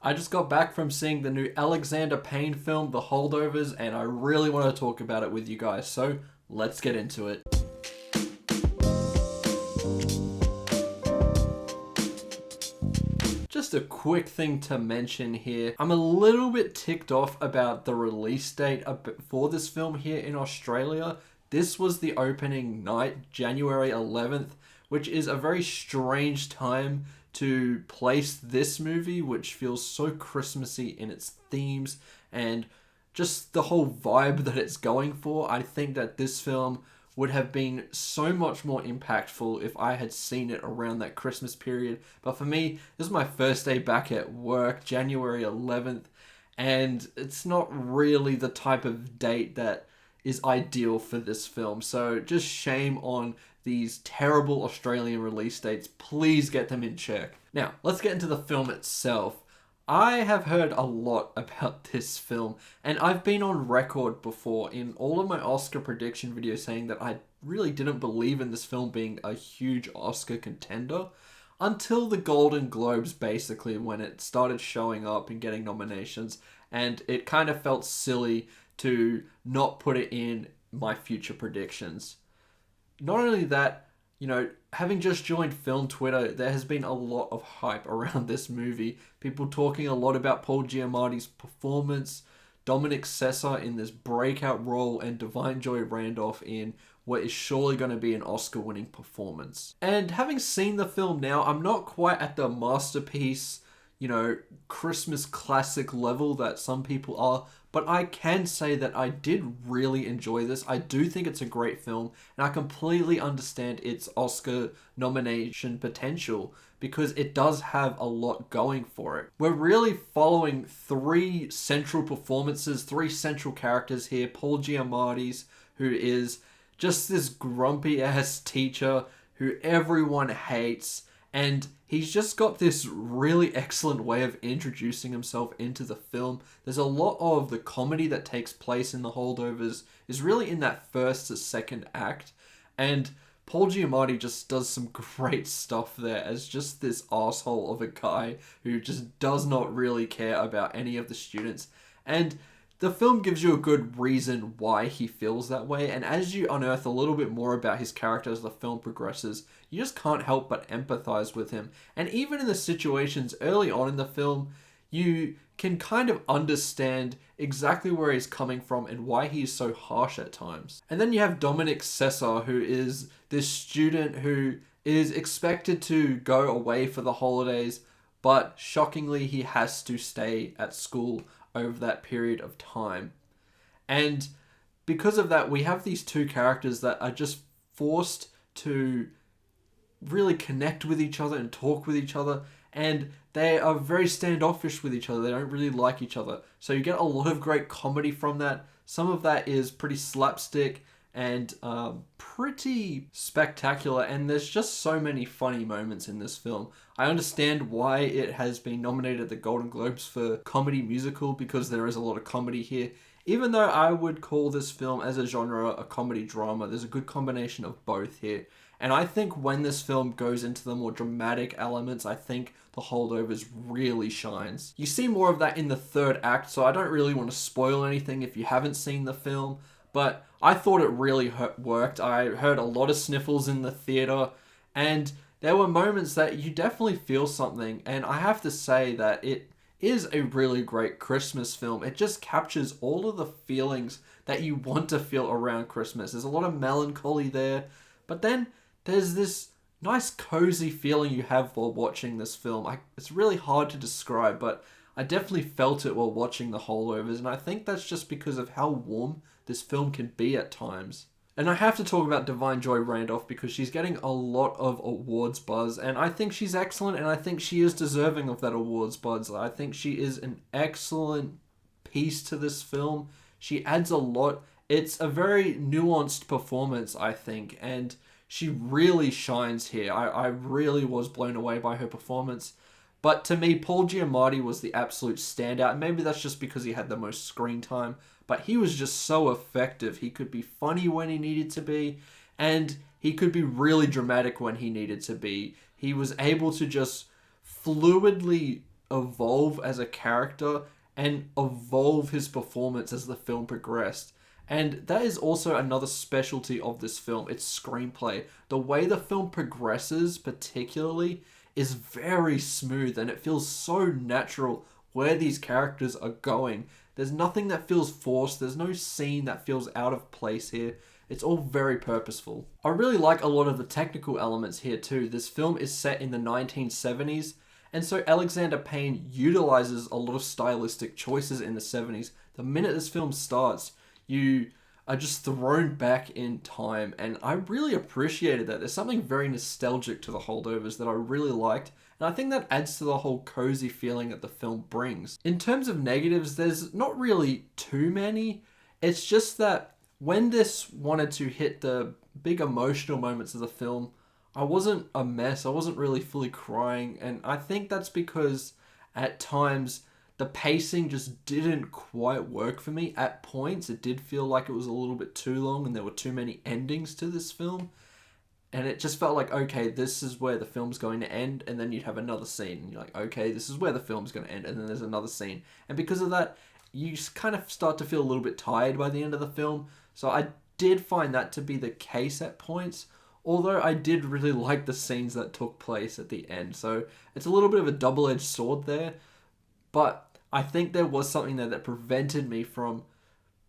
I just got back from seeing the new Alexander Payne film, The Holdovers, and I really want to talk about it with you guys, so let's get into it. Just a quick thing to mention here. I'm a little bit ticked off about the release date for this film here in Australia. This was the opening night, January 11th, which is a very strange time to place this movie, which feels so Christmassy in its themes and just the whole vibe that it's going for. I think that this film would have been so much more impactful if I had seen it around that Christmas period. But for me, this is my first day back at work, January 11th, and it's not really the type of date that is ideal for this film. So just shame on these terrible Australian release dates. Please get them in check. Now, let's get into the film itself. I have heard a lot about this film, and I've been on record before in all of my Oscar prediction videos saying that I really didn't believe in this film being a huge Oscar contender until the Golden Globes, basically, when it started showing up and getting nominations, and it kind of felt silly to not put it in my future predictions. Not only that, having just joined film Twitter, there has been a lot of hype around this movie. People talking a lot about Paul Giamatti's performance, Dominic Sessa in this breakout role, and Divine Joy Randolph in what is surely going to be an Oscar-winning performance. And having seen the film now, I'm not quite at the masterpiece, Christmas classic level that some people are, but I can say that I did really enjoy this. I do think it's a great film, and I completely understand its Oscar nomination potential because it does have a lot going for it. We're really following three central performances, three central characters here. Paul Giamatti's, who is just this grumpy-ass teacher who everyone hates, and he's just got this really excellent way of introducing himself into the film. There's a lot of the comedy that takes place in The Holdovers is really in that first to second act. And Paul Giamatti just does some great stuff there as just this asshole of a guy who just does not really care about any of the students. And the film gives you a good reason why he feels that way, and as you unearth a little bit more about his character as the film progresses, you just can't help but empathize with him. And even in the situations early on in the film, you can kind of understand exactly where he's coming from and why he is so harsh at times. And then you have Dominic Sessa, who is this student who is expected to go away for the holidays, but shockingly he has to stay at school over that period of time. And because of that, we have these two characters that are just forced to really connect with each other and talk with each other, and they are very standoffish with each other. They don't really like each other. So you get a lot of great comedy from that. Some of that is pretty slapstick and pretty spectacular, and there's just so many funny moments in this film. I understand why it has been nominated at the Golden Globes for comedy musical, because there is a lot of comedy here. Even though I would call this film as a genre a comedy drama, there's a good combination of both here. And I think when this film goes into the more dramatic elements, I think The Holdovers really shines. You see more of that in the third act, so I don't really want to spoil anything if you haven't seen the film. But I thought it really worked. I heard a lot of sniffles in the theater, and there were moments that you definitely feel something. And I have to say that it is a really great Christmas film. It just captures all of the feelings that you want to feel around Christmas. There's a lot of melancholy there, but then there's this nice cozy feeling you have while watching this film. It's really hard to describe, but I definitely felt it while watching The Holdovers, and I think that's just because of how warm this film can be at times. And I have to talk about Divine Joy Randolph because she's getting a lot of awards buzz, and I think she's excellent, and I think she is deserving of that awards buzz. I think she is an excellent piece to this film. She adds a lot. It's a very nuanced performance, I think, and she really shines here. I really was blown away by her performance. But to me, Paul Giamatti was the absolute standout. And maybe that's just because he had the most screen time. But he was just so effective. He could be funny when he needed to be. And he could be really dramatic when he needed to be. He was able to just fluidly evolve as a character and evolve his performance as the film progressed. And that is also another specialty of this film. It's screenplay. The way the film progresses, particularly, is very smooth and it feels so natural where these characters are going. There's nothing that feels forced. There's no scene that feels out of place here. It's all very purposeful. I really like a lot of the technical elements here too. This film is set in the 1970s, and so Alexander Payne utilizes a lot of stylistic choices in the 70s. The minute this film starts, you are just thrown back in time, and I really appreciated that. There's something very nostalgic to the Holdovers that I really liked, and I think that adds to the whole cozy feeling that the film brings. In terms of negatives, there's not really too many. It's just that when this wanted to hit the big emotional moments of the film, I wasn't a mess. I wasn't really fully crying, and I think that's because at times the pacing just didn't quite work for me. At points, it did feel like it was a little bit too long and there were too many endings to this film. And it just felt like, okay, this is where the film's going to end, and then you'd have another scene. And you're like, okay, this is where the film's going to end, and then there's another scene. And because of that, you just kind of start to feel a little bit tired by the end of the film. So I did find that to be the case at points, although I did really like the scenes that took place at the end. So it's a little bit of a double-edged sword there. But I think there was something there that prevented me from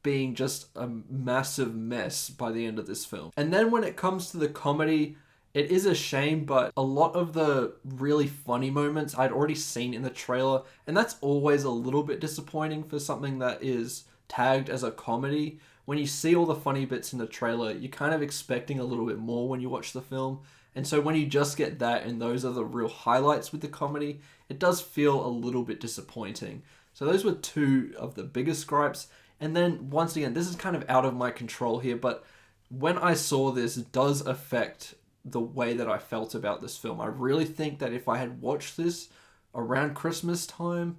being just a massive mess by the end of this film. And then when it comes to the comedy, it is a shame, but a lot of the really funny moments I'd already seen in the trailer, and that's always a little bit disappointing for something that is tagged as a comedy. When you see all the funny bits in the trailer, you're kind of expecting a little bit more when you watch the film. And so when you just get that and those are the real highlights with the comedy, it does feel a little bit disappointing. So those were two of the biggest gripes. And then once again, this is kind of out of my control here, but when I saw this, it does affect the way that I felt about this film. I really think that if I had watched this around Christmas time,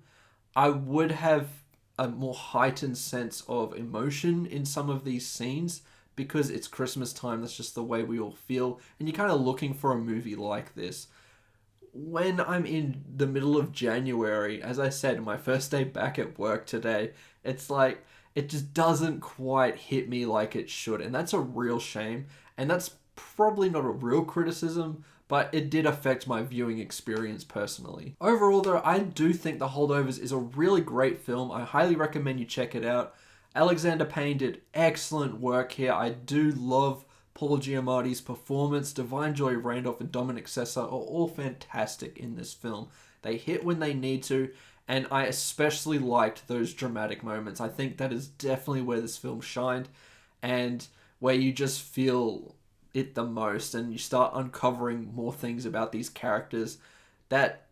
I would have a more heightened sense of emotion in some of these scenes, because it's Christmas time. That's just the way we all feel, and you're kind of looking for a movie like this. When I'm in the middle of January, as I said, my first day back at work today, it's like it just doesn't quite hit me like it should, and that's a real shame. And that's probably not a real criticism, but it did affect my viewing experience personally. Overall though, I do think The Holdovers is a really great film. I highly recommend you check it out. Alexander Payne did excellent work here. I do love Paul Giamatti's performance. Divine Joy Randolph and Dominic Sessa are all fantastic in this film. They hit when they need to, and I especially liked those dramatic moments. I think that is definitely where this film shined, and where you just feel it the most, and you start uncovering more things about these characters that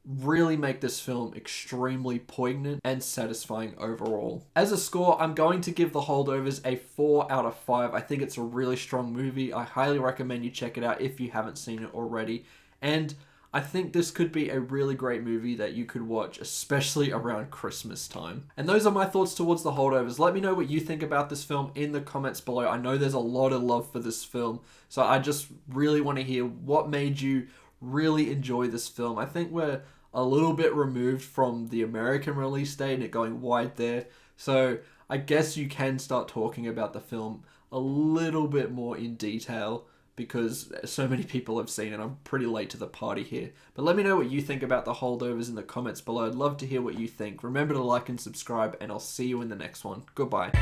really make this film extremely poignant and satisfying overall. As a score, I'm going to give The Holdovers a 4 out of 5. I think it's a really strong movie. I highly recommend you check it out if you haven't seen it already. And I think this could be a really great movie that you could watch, especially around Christmas time. And those are my thoughts towards The Holdovers. Let me know what you think about this film in the comments below. I know there's a lot of love for this film, so I just really want to hear what made you really enjoy this film. I think we're a little bit removed from the American release date and it going wide there. So I guess you can start talking about the film a little bit more in detail because so many people have seen it. I'm pretty late to the party here. But let me know what you think about The Holdovers in the comments below. I'd love to hear what you think. Remember to like and subscribe, and I'll see you in the next one. Goodbye.